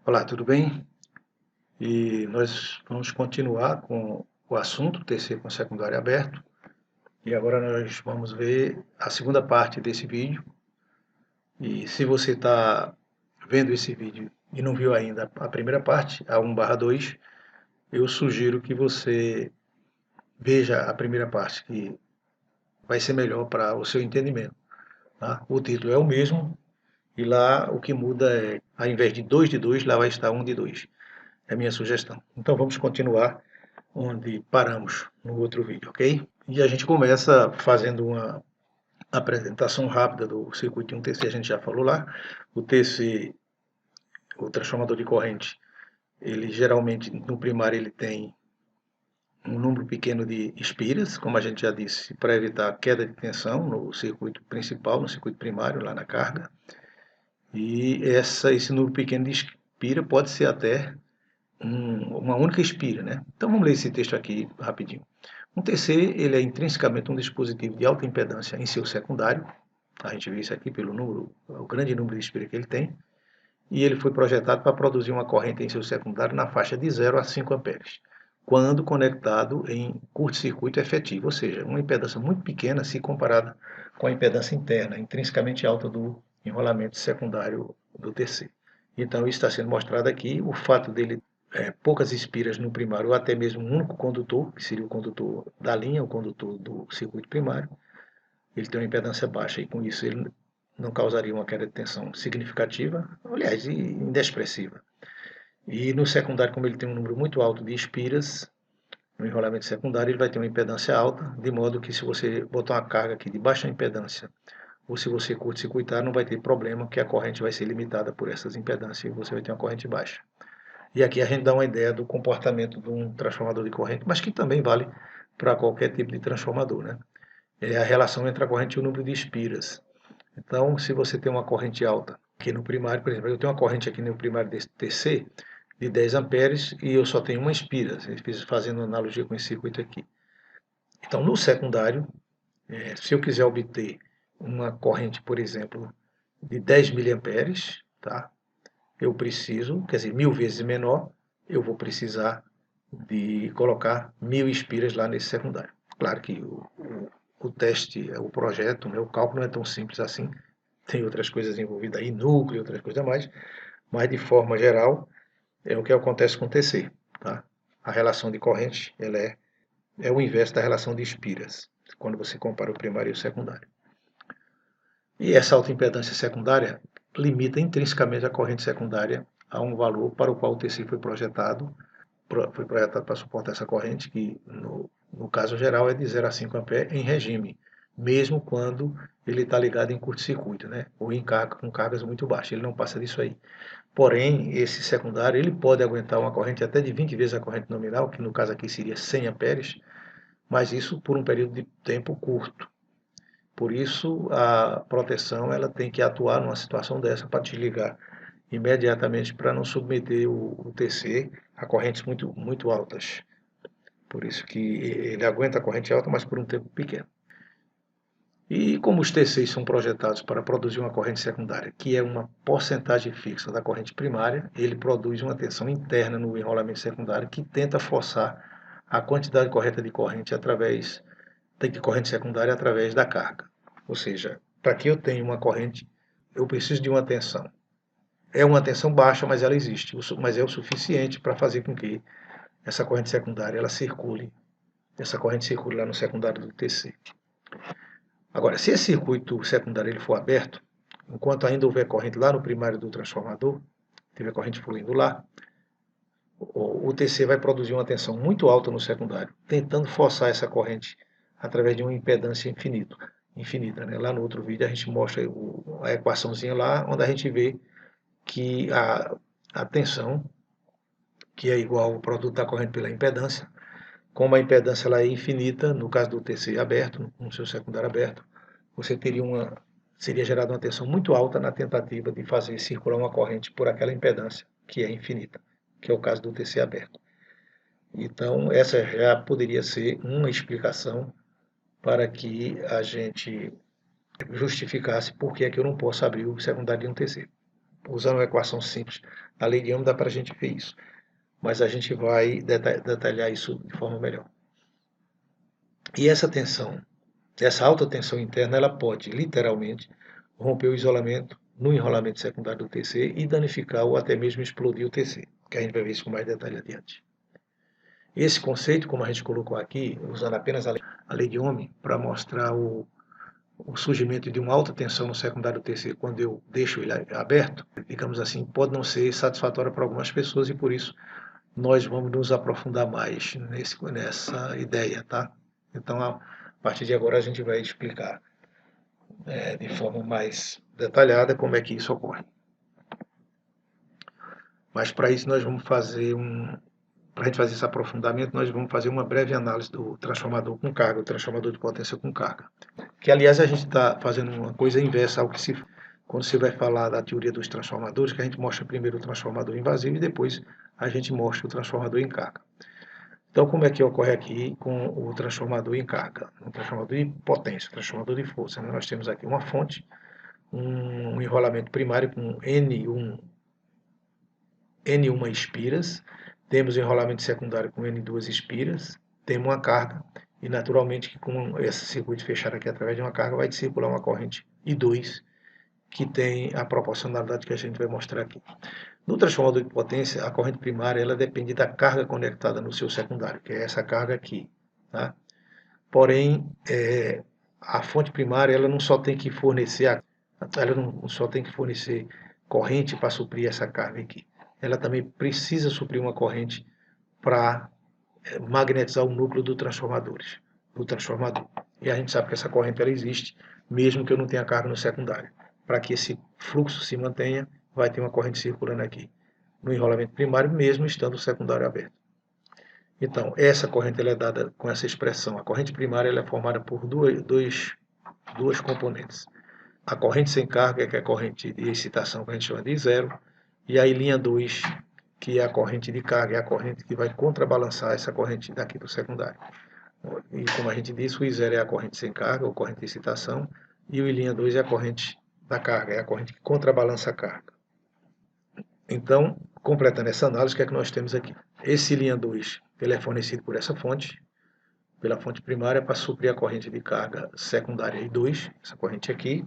Olá, tudo bem? E nós vamos continuar com o assunto TC com secundário aberto. E agora nós vamos ver a segunda parte desse vídeo. E se você está vendo esse vídeo e não viu ainda a primeira parte, a 1/2, eu sugiro que você veja a primeira parte, que vai ser melhor para o seu entendimento. Tá? O título é o mesmo, e lá o que muda é, ao invés de 2 de 2, lá vai estar 1 de 2. É a minha sugestão. Então vamos continuar onde paramos no outro vídeo, ok? E a gente começa fazendo uma apresentação rápida do circuito 1 TC, a gente já falou lá. O TC, o transformador de corrente, ele geralmente no primário ele tem um número pequeno de espiras, como a gente já disse, para evitar queda de tensão no circuito principal, no circuito primário, lá na carga. E esse número pequeno de espira pode ser até uma única espira, né? Então vamos ler esse texto aqui rapidinho. Um TC ele é intrinsecamente um dispositivo de alta impedância em seu secundário. A gente vê isso aqui pelo número, o grande número de espira que ele tem. E ele foi projetado para produzir uma corrente em seu secundário na faixa de 0 a 5 amperes, quando conectado em curto-circuito efetivo, ou seja, uma impedância muito pequena se comparada com a impedância interna, intrinsecamente alta do enrolamento secundário do TC. Então, isso está sendo mostrado aqui. O fato dele poucas espiras no primário, ou até mesmo um único condutor, que seria o condutor da linha, o condutor do circuito primário, ele tem uma impedância baixa, e com isso ele não causaria uma queda de tensão significativa, aliás, inexpressiva. E no secundário, como ele tem um número muito alto de espiras, no enrolamento secundário ele vai ter uma impedância alta, de modo que se você botar uma carga aqui de baixa impedância, ou se você curto-circuitar, não vai ter problema, porque a corrente vai ser limitada por essas impedâncias e você vai ter uma corrente baixa. E aqui a gente dá uma ideia do comportamento de um transformador de corrente, mas que também vale para qualquer tipo de transformador, né? É a relação entre a corrente e o número de espiras. Então, se você tem uma corrente alta, aqui no primário, por exemplo, eu tenho uma corrente aqui no primário desse TC de 10 amperes e eu só tenho uma espira, fazendo analogia com esse circuito aqui. Então, no secundário, se eu quiser obter uma corrente, por exemplo, de 10 miliamperes, tá? Eu preciso, quer dizer, 1000 vezes menor, eu vou precisar de colocar 1000 espiras lá nesse secundário. Claro que o teste, o projeto, né, o cálculo não é tão simples assim, tem outras coisas envolvidas aí, núcleo, outras coisas mais, mas de forma geral é o que acontece com o TC. Tá? A relação de corrente ela é o inverso da relação de espiras, quando você compara o primário e o secundário. E essa autoimpedância secundária limita intrinsecamente a corrente secundária a um valor para o qual o TC foi projetado para suportar essa corrente, que no caso geral é de 0 a 5 amperes em regime, mesmo quando ele está ligado em curto-circuito, né? Ou em carga, com cargas muito baixas, ele não passa disso aí. Porém, esse secundário ele pode aguentar uma corrente até de 20 vezes a corrente nominal, que no caso aqui seria 100 amperes, mas isso por um período de tempo curto. Por isso, a proteção ela tem que atuar numa situação dessa para desligar imediatamente para não submeter o TC a correntes muito altas. Por isso que ele aguenta a corrente alta, mas por um tempo pequeno. E como os TCs são projetados para produzir uma corrente secundária, que é uma porcentagem fixa da corrente primária, ele produz uma tensão interna no enrolamento secundário que tenta forçar a quantidade correta de corrente secundária através da carga. Ou seja, para que eu tenha uma corrente, eu preciso de uma tensão. É uma tensão baixa, mas ela existe, mas é o suficiente para fazer com que essa corrente secundária ela circule, essa corrente circule lá no secundário do TC. Agora, se esse circuito secundário ele for aberto, enquanto ainda houver corrente lá no primário do transformador, tiver corrente fluindo lá, o TC vai produzir uma tensão muito alta no secundário, tentando forçar essa corrente através de uma impedância infinita. Né? Lá no outro vídeo a gente mostra a equaçãozinha lá, onde a gente vê que a tensão, que é igual ao produto da corrente pela impedância, como a impedância ela é infinita, no caso do TC aberto, no seu secundário aberto, você seria gerada uma tensão muito alta na tentativa de fazer circular uma corrente por aquela impedância, que é infinita, que é o caso do TC aberto. Então, essa já poderia ser uma explicação para que a gente justificasse por que é que eu não posso abrir o secundário de um TC. usando uma equação simples da lei de Ohm dá para a gente ver isso. Mas a gente vai detalhar isso de forma melhor. E essa tensão, essa alta tensão interna, ela pode literalmente romper o isolamento no enrolamento secundário do TC e danificar ou até mesmo explodir o TC, que a gente vai ver isso com mais detalhe adiante. Esse conceito, como a gente colocou aqui, usando apenas a lei de Ohm para mostrar o surgimento de uma alta tensão no secundário do TC quando eu deixo ele aberto, digamos assim, pode não ser satisfatório para algumas pessoas e por isso nós vamos nos aprofundar mais nessa ideia, tá? Então, a partir de agora a gente vai explicar de forma mais detalhada como é que isso ocorre. Mas para isso nós vamos fazer para a gente fazer esse aprofundamento, nós vamos fazer uma breve análise do transformador com carga, o transformador de potência com carga. Que, aliás, a gente está fazendo uma coisa inversa ao que quando você vai falar da teoria dos transformadores, que a gente mostra primeiro o transformador invasivo e depois a gente mostra o transformador em carga. Então, como é que ocorre aqui com o transformador em carga? Um transformador de potência, um transformador de força. Nós temos aqui uma fonte, um enrolamento primário com N1 espiras, temos um enrolamento secundário com N2 espiras, temos uma carga, e naturalmente que com esse circuito fechado aqui através de uma carga vai circular uma corrente I2, que tem a proporcionalidade que a gente vai mostrar aqui. No transformador de potência, a corrente primária ela depende da carga conectada no seu secundário, que é essa carga aqui. Tá? Porém, a fonte primária ela não só tem que fornecer corrente para suprir essa carga aqui. Ela também precisa suprir uma corrente para magnetizar o núcleo do transformador. E a gente sabe que essa corrente ela existe, mesmo que eu não tenha carga no secundário. Para que esse fluxo se mantenha, vai ter uma corrente circulando aqui no enrolamento primário, mesmo estando o secundário aberto. Então, essa corrente ela é dada com essa expressão. A corrente primária ela é formada por duas componentes. A corrente sem carga, que é a corrente de excitação, que a gente chama de zero, e a linha 2, que é a corrente de carga, é a corrente que vai contrabalançar essa corrente daqui do secundário. E como a gente disse, o I0 é a corrente sem carga, ou corrente de excitação, e o I' 2 é a corrente da carga, é a corrente que contrabalança a carga. Então, completando essa análise, o que é que nós temos aqui? Esse I' 2 ele é fornecido por essa fonte, pela fonte primária, para suprir a corrente de carga secundária I2, essa corrente aqui.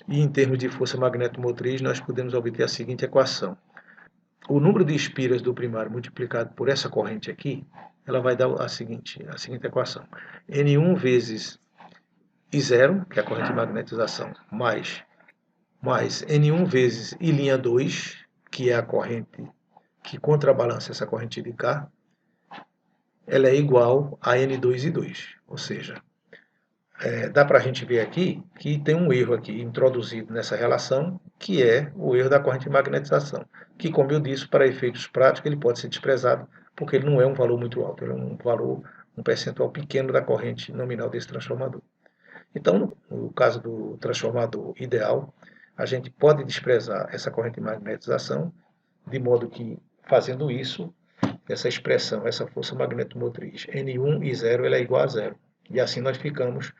E em termos de força magnetomotriz, nós podemos obter a seguinte equação. O número de espiras do primário multiplicado por essa corrente aqui, ela vai dar a seguinte equação. N1 vezes I0, que é a corrente de magnetização, mais N1 vezes I'2, que é a corrente que contrabalança essa corrente de K, ela é igual a N2I2. Ou seja, dá para a gente ver aqui que tem um erro aqui introduzido nessa relação, que é o erro da corrente de magnetização, que, como eu disse, para efeitos práticos, ele pode ser desprezado, porque ele não é um valor muito alto, ele é um percentual pequeno da corrente nominal desse transformador. Então, no caso do transformador ideal, a gente pode desprezar essa corrente de magnetização, de modo que, fazendo isso, essa expressão, essa força magnetomotriz, N1 e 0, ela é igual a zero. E assim nós ficamos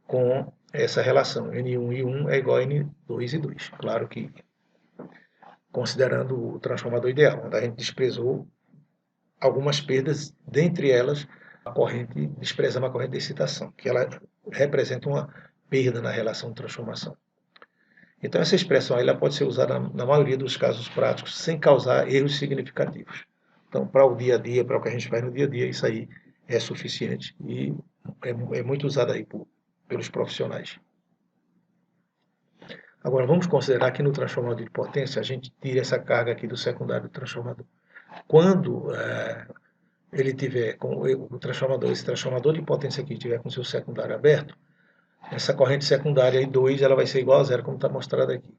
com essa relação, N1 e 1 é igual a N2 e 2. Claro que, considerando o transformador ideal, onde a gente desprezou algumas perdas, dentre elas, desprezamos a corrente de excitação, que ela representa uma perda na relação de transformação. Então, essa expressão ela pode ser usada na maioria dos casos práticos, sem causar erros significativos. Então, para o dia a dia, para o que a gente faz no dia a dia, isso aí é suficiente e é muito usado aí pelos profissionais. Agora, vamos considerar que no transformador de potência, a gente tira essa carga aqui do secundário do transformador. Quando ele tiver com esse transformador de potência aqui tiver com seu secundário aberto, essa corrente secundária I2 ela vai ser igual a zero, como está mostrado aqui.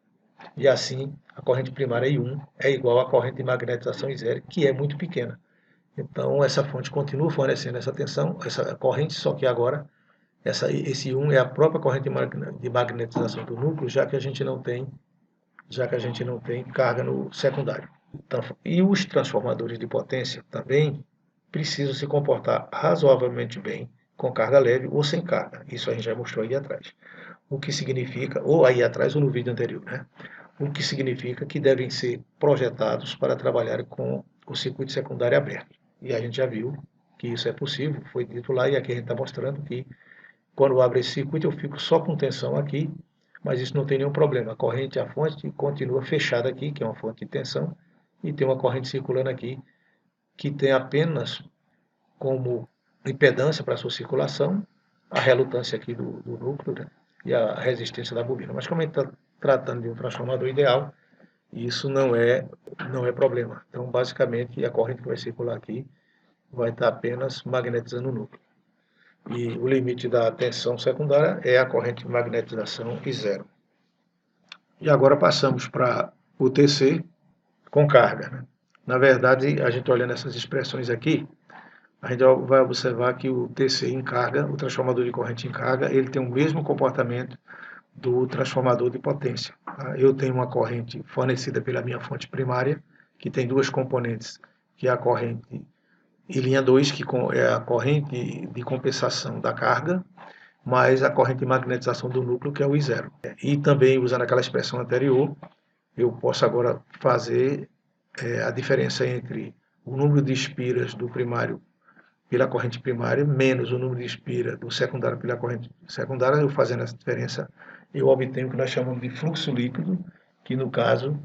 E assim, a corrente primária I1 é igual à corrente de magnetização I0, que é muito pequena. Então, essa fonte continua fornecendo essa tensão, essa corrente, só que agora esse I1 é a própria corrente de magnetização do núcleo, já que a gente não tem carga no secundário. Então, e os transformadores de potência também precisam se comportar razoavelmente bem com carga leve ou sem carga. Isso a gente já mostrou aí atrás. O que significa, ou aí atrás ou no vídeo anterior, né? o que significa que devem ser projetados para trabalhar com o circuito secundário aberto. E a gente já viu que isso é possível, foi dito lá, e aqui a gente está mostrando que quando abre esse circuito eu fico só com tensão aqui, mas isso não tem nenhum problema. A corrente, a fonte continua fechada aqui, que é uma fonte de tensão, e tem uma corrente circulando aqui, que tem apenas como impedância para a sua circulação a relutância aqui do núcleo, né, e a resistência da bobina. Mas como a gente está tratando de um transformador ideal, isso não é problema. Então, basicamente, a corrente que vai circular aqui vai estar apenas magnetizando o núcleo. E o limite da tensão secundária é a corrente de magnetização I0. E agora passamos para o TC com carga, né? Na verdade, a gente olhando essas expressões aqui, a gente vai observar que o TC em carga, o transformador de corrente em carga, ele tem o mesmo comportamento do transformador de potência. Tá? Eu tenho uma corrente fornecida pela minha fonte primária, que tem duas componentes, que é a corrente em linha 2, que é a corrente de compensação da carga, mais a corrente de magnetização do núcleo, que é o I0. E também, usando aquela expressão anterior, eu posso agora fazer a diferença entre o número de espiras do primário pela corrente primária, menos o número de espira do secundário pela corrente secundária. Eu fazendo essa diferença, eu obtenho o que nós chamamos de fluxo líquido, que no caso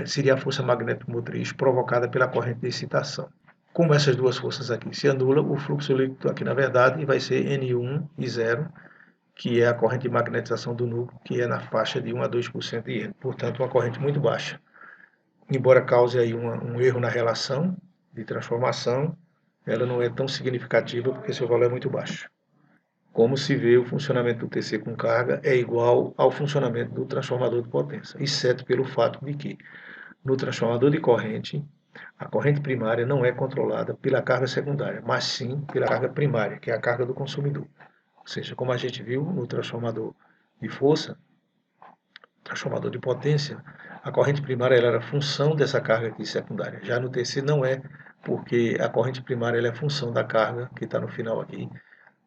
seria a força magnético-motriz provocada pela corrente de excitação. Como essas duas forças aqui se anulam, o fluxo líquido aqui, na verdade, vai ser N1 e 0, que é a corrente de magnetização do núcleo, que é na faixa de 1 a 2% de N. Portanto, uma corrente muito baixa. Embora cause aí um erro na relação de transformação, ela não é tão significativa porque seu valor é muito baixo. Como se vê, o funcionamento do TC com carga é igual ao funcionamento do transformador de potência, exceto pelo fato de que, no transformador de corrente, a corrente primária não é controlada pela carga secundária, mas sim pela carga primária, que é a carga do consumidor. Ou seja, como a gente viu no transformador de força, transformador de potência, a corrente primária ela era função dessa carga aqui secundária. Já no TC não é, porque a corrente primária ela é função da carga que está no final aqui,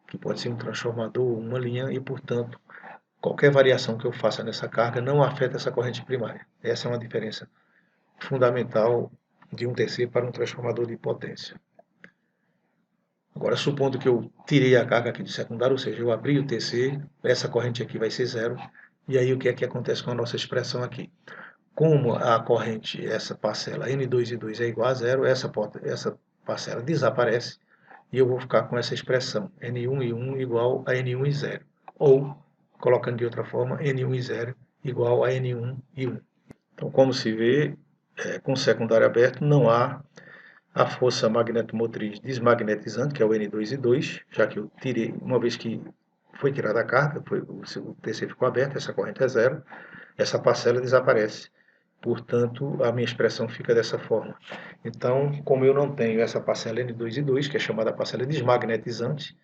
que pode ser um transformador, uma linha, e portanto, qualquer variação que eu faça nessa carga não afeta essa corrente primária. Essa é uma diferença fundamental de um TC para um transformador de potência. Agora, supondo que eu tirei a carga aqui de secundário, ou seja, eu abri o TC, essa corrente aqui vai ser zero, e aí o que é que acontece com a nossa expressão aqui? Como a corrente, essa parcela N2 e 2 é igual a zero, essa parcela desaparece, e eu vou ficar com essa expressão N1 e 1 igual a N1 e 0. Ou, colocando de outra forma, N1 e 0 igual a N1 e 1. Então, como se vê, com o secundário aberto não há a força magnetomotriz desmagnetizante, que é o N2 e 2, já que eu tirei, uma vez que foi tirada a carga, o TC ficou aberto, essa corrente é zero, essa parcela desaparece. Portanto, a minha expressão fica dessa forma. Então, como eu não tenho essa parcela N2 e 2, que é chamada parcela desmagnetizante,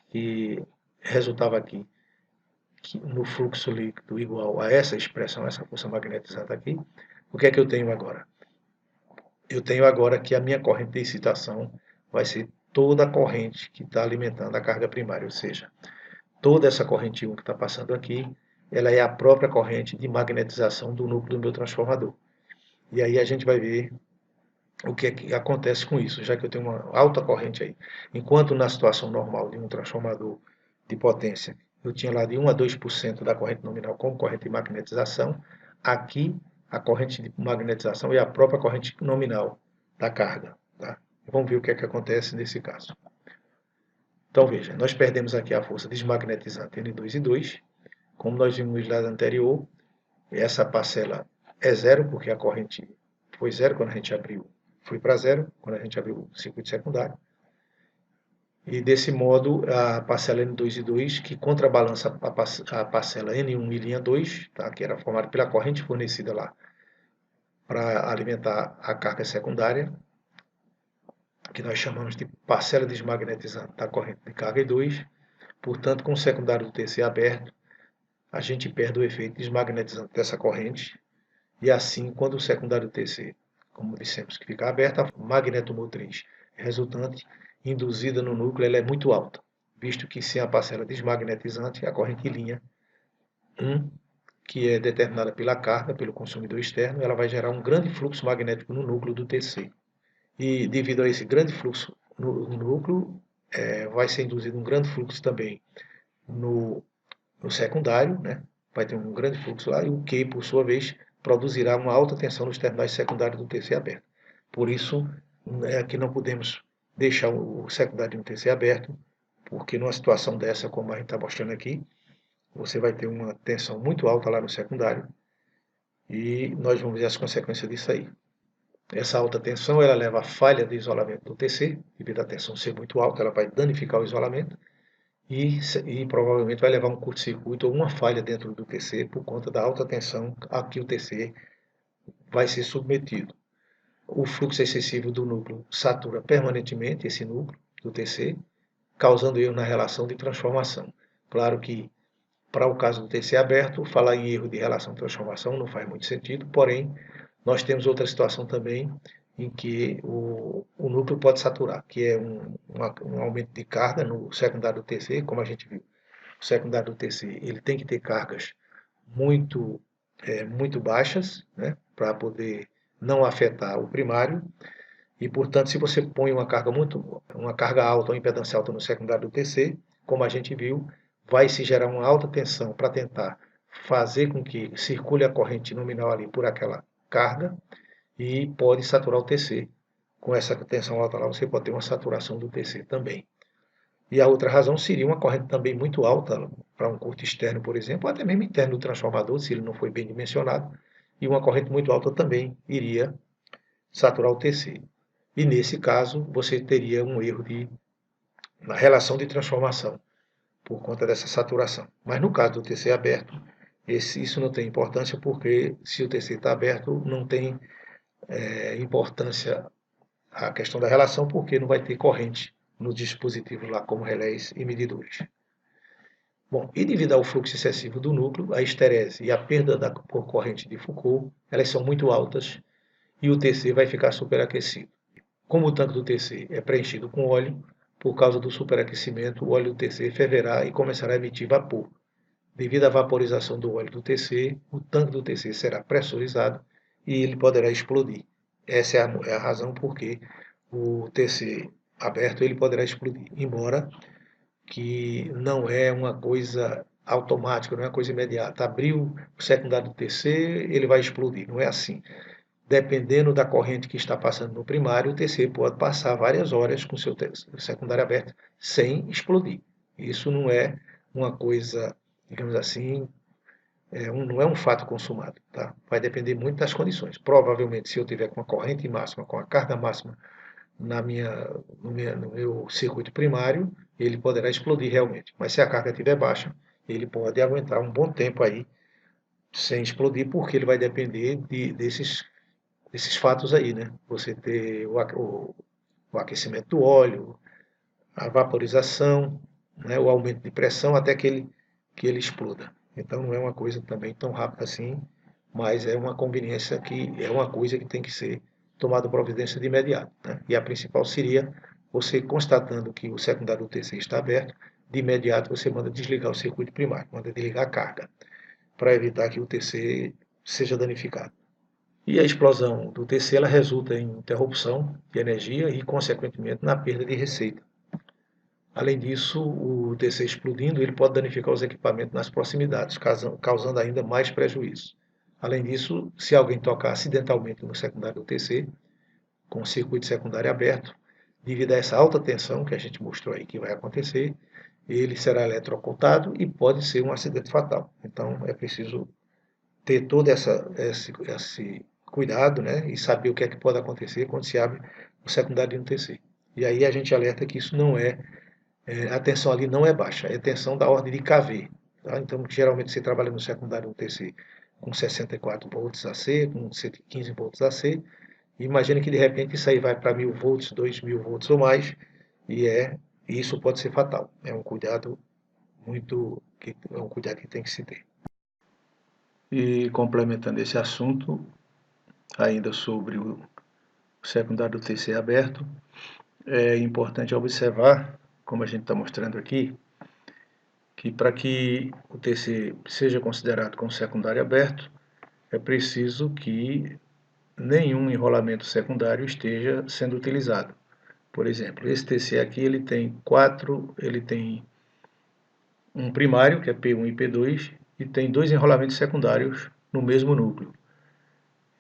que resultava aqui no fluxo líquido igual a essa expressão, essa força magnetizante aqui, o que é que eu tenho agora? Eu tenho agora que a minha corrente de excitação vai ser toda a corrente que está alimentando a carga primária, ou seja, toda essa corrente 1 que está passando aqui, ela é a própria corrente de magnetização do núcleo do meu transformador. E aí a gente vai ver o que é que acontece com isso, já que eu tenho uma alta corrente aí. Enquanto na situação normal de um transformador de potência, eu tinha lá de 1 a 2% da corrente nominal como corrente de magnetização, aqui a corrente de magnetização é a própria corrente nominal da carga. Tá? Vamos ver o que é que acontece nesse caso. Então veja, nós perdemos aqui a força desmagnetizante N2 e 2, como nós vimos no slide anterior, essa parcela é zero, porque a corrente foi zero quando a gente abriu, foi para zero quando a gente abriu o circuito secundário. E desse modo, a parcela N2 e 2, que contrabalança a parcela N1 e linha 2, tá, que era formada pela corrente fornecida lá para alimentar a carga secundária, que nós chamamos de parcela desmagnetizante da corrente de carga I2. Portanto, com o secundário do TC aberto, a gente perde o efeito desmagnetizante dessa corrente, e assim, quando o secundário TC, como dissemos, que fica aberta, a magnetomotriz resultante induzida no núcleo ela é muito alta, visto que sem a parcela desmagnetizante, a corrente em linha 1 que é determinada pela carga, pelo consumidor externo, ela vai gerar um grande fluxo magnético no núcleo do TC. E devido a esse grande fluxo no núcleo, vai ser induzido um grande fluxo também no secundário, né? Vai ter um grande fluxo lá, e o que, por sua vez, produzirá uma alta tensão nos terminais secundários do TC aberto. Por isso, que não podemos deixar o secundário do TC aberto, porque numa situação dessa, como a gente está mostrando aqui, você vai ter uma tensão muito alta lá no secundário, e nós vamos ver as consequências disso aí. Essa alta tensão ela leva à falha de isolamento do TC, devido à tensão ser muito alta, ela vai danificar o isolamento, e provavelmente vai levar a um curto-circuito ou uma falha dentro do TC por conta da alta tensão a que o TC vai ser submetido. O fluxo excessivo do núcleo satura permanentemente esse núcleo do TC, causando erro na relação de transformação. Claro que, para o caso do TC aberto, falar em erro de relação de transformação não faz muito sentido, porém, nós temos outra situação também em que o núcleo pode saturar, que é um aumento de carga no secundário do TC, como a gente viu. O secundário do TC ele tem que ter cargas muito, muito baixas, né, para poder não afetar o primário, e, portanto, se você põe uma carga alta, uma impedância alta no secundário do TC, como a gente viu, vai se gerar uma alta tensão para tentar fazer com que circule a corrente nominal ali por aquela carga, e pode saturar o TC. Com essa tensão alta lá, você pode ter uma saturação do TC também. E a outra razão seria uma corrente também muito alta para um curto externo, por exemplo, ou até mesmo interno do transformador, se ele não foi bem dimensionado, e uma corrente muito alta também iria saturar o TC. E nesse caso, você teria um erro na relação de transformação por conta dessa saturação. Mas no caso do TC aberto, isso não tem importância, porque se o TC está aberto, não tem importância a questão da relação, porque não vai ter corrente nos dispositivos lá, como relés e medidores. Bom, e devido ao fluxo excessivo do núcleo, a esterese e a perda por corrente de Foucault, elas são muito altas, e o TC vai ficar superaquecido. Como o tanque do TC é preenchido com óleo, por causa do superaquecimento, o óleo do TC ferverá e começará a emitir vapor. Devido à vaporização do óleo do TC, o tanque do TC será pressurizado e ele poderá explodir. Essa é a razão por que o TC aberto ele poderá explodir, embora que não é uma coisa automática, não é uma coisa imediata. Abriu o secundário do TC, ele vai explodir. Não é assim. Dependendo da corrente que está passando no primário, o TC pode passar várias horas com seu secundário aberto sem explodir. Isso não é uma coisa, digamos assim, não é um fato consumado. Tá? Vai depender muito das condições. Provavelmente, se eu tiver com a corrente máxima, com a carga máxima no meu circuito primário, ele poderá explodir realmente. Mas se a carga estiver baixa, ele pode aguentar um bom tempo aí sem explodir, porque ele vai depender desses fatos aí, né? Você ter o aquecimento do óleo, a vaporização, né? O aumento de pressão até que ele exploda. Então não é uma coisa também tão rápida assim, mas é uma conveniência que é uma coisa que tem que ser tomada providência de imediato. Né? E a principal seria você constatando que o secundário do TC está aberto, de imediato você manda desligar o circuito primário, manda desligar a carga, para evitar que o TC seja danificado. E a explosão do TC ela resulta em interrupção de energia e, consequentemente, na perda de receita. Além disso, o TC explodindo ele pode danificar os equipamentos nas proximidades, causando ainda mais prejuízo. Além disso, se alguém tocar acidentalmente no secundário do TC, com o circuito secundário aberto, devido a essa alta tensão que a gente mostrou aí que vai acontecer, ele será eletrocutado e pode ser um acidente fatal. Então, é preciso ter todo esse cuidado, né, e saber o que é que pode acontecer quando se abre o secundário de um TC. E aí a gente alerta que isso não a tensão ali não é baixa, é tensão da ordem de kV. Tá? Então, geralmente você trabalha no secundário de um TC com 64 volts AC, com 115 volts AC, e imagine que de repente isso aí vai para 1000 volts, 2000 volts ou mais, e isso pode ser fatal. É um cuidado que tem que se ter. E complementando esse assunto, ainda sobre o secundário do TC aberto, é importante observar, como a gente está mostrando aqui, que para que o TC seja considerado como secundário aberto, é preciso que nenhum enrolamento secundário esteja sendo utilizado. Por exemplo, esse TC aqui ele tem um primário, que é P1 e P2, e tem dois enrolamentos secundários no mesmo núcleo.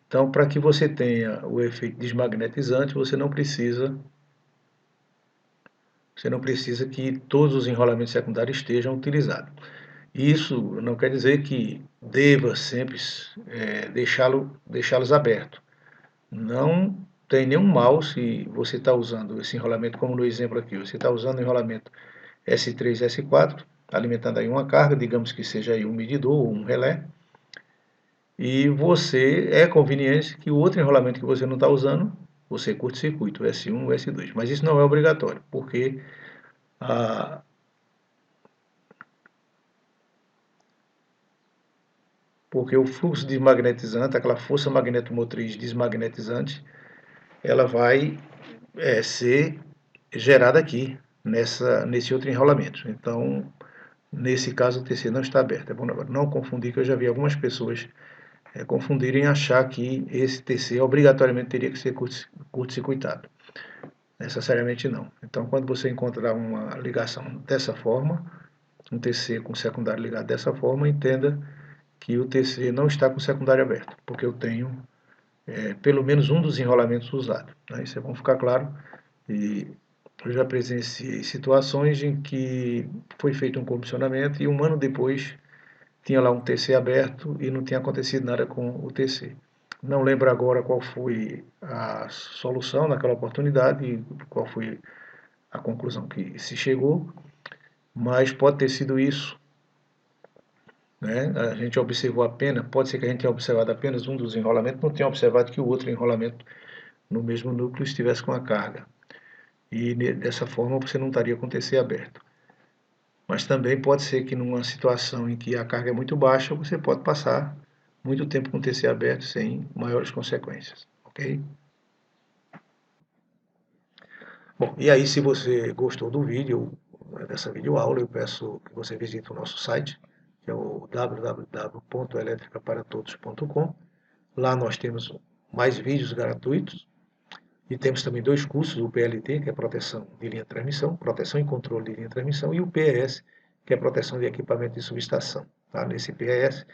Então, para que você tenha o efeito desmagnetizante, você não precisa que todos os enrolamentos secundários estejam utilizados. Isso não quer dizer que deva sempre deixá-los abertos. Não tem nenhum mal se você está usando esse enrolamento, como no exemplo aqui, você está usando o enrolamento S3, S4, alimentando aí uma carga, digamos que seja aí um medidor ou um relé, e é conveniente que o outro enrolamento que você não está usando, você curte-circuito, o S1 ou o S2. Mas isso não é obrigatório, a, porque o fluxo desmagnetizante, aquela força magnetomotriz desmagnetizante, ela vai ser gerada aqui, nesse outro enrolamento. Então, nesse caso, o TC não está aberto. É bom não confundir, que eu já vi algumas pessoas confundirem e achar que esse TC obrigatoriamente teria que ser curto-circuitado. Necessariamente não. Então, quando você encontrar uma ligação dessa forma, um TC com secundário ligado dessa forma, entenda que o TC não está com secundário aberto, porque eu tenho pelo menos um dos enrolamentos usado. Né? Isso é bom ficar claro. E eu já presenciei situações em que foi feito um comissionamento e um ano depois tinha lá um TC aberto e não tinha acontecido nada com o TC. Não lembro agora qual foi a solução naquela oportunidade e qual foi a conclusão que se chegou, mas pode ter sido isso. Né? A gente observou apenas, pode ser que a gente tenha observado apenas um dos enrolamentos, não tenha observado que o outro enrolamento no mesmo núcleo estivesse com a carga. E dessa forma você não estaria com o TC aberto. Mas também pode ser que numa situação em que a carga é muito baixa, você pode passar muito tempo com o TC aberto sem maiores consequências, ok? Bom, e aí se você gostou do vídeo, dessa videoaula, eu peço que você visite o nosso site, que é o www.eletricaparatodos.com. Lá nós temos mais vídeos gratuitos e temos também dois cursos, o PLT, que é proteção de linha de transmissão, proteção e controle de linha de transmissão, e o PES, que é proteção de equipamento de subestação. Tá? Nesse PES,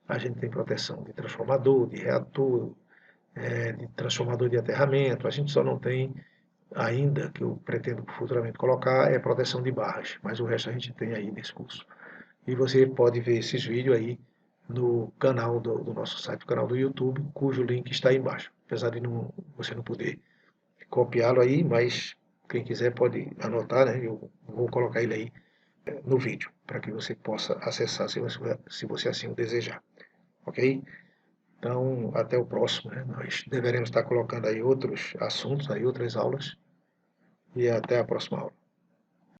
a gente tem proteção de transformador, de reator, de transformador de aterramento. A gente só não tem ainda, que eu pretendo futuramente colocar, é proteção de barras, mas o resto a gente tem aí nesse curso. E você pode ver esses vídeos aí no canal do nosso site, o canal do YouTube, cujo link está aí embaixo. Apesar de você não poder copiá-lo aí, mas quem quiser pode anotar, né? Eu vou colocar ele aí no vídeo, para que você possa acessar se você assim o desejar, ok? Então, até o próximo, né? Nós deveremos estar colocando aí outros assuntos, aí outras aulas, e até a próxima aula.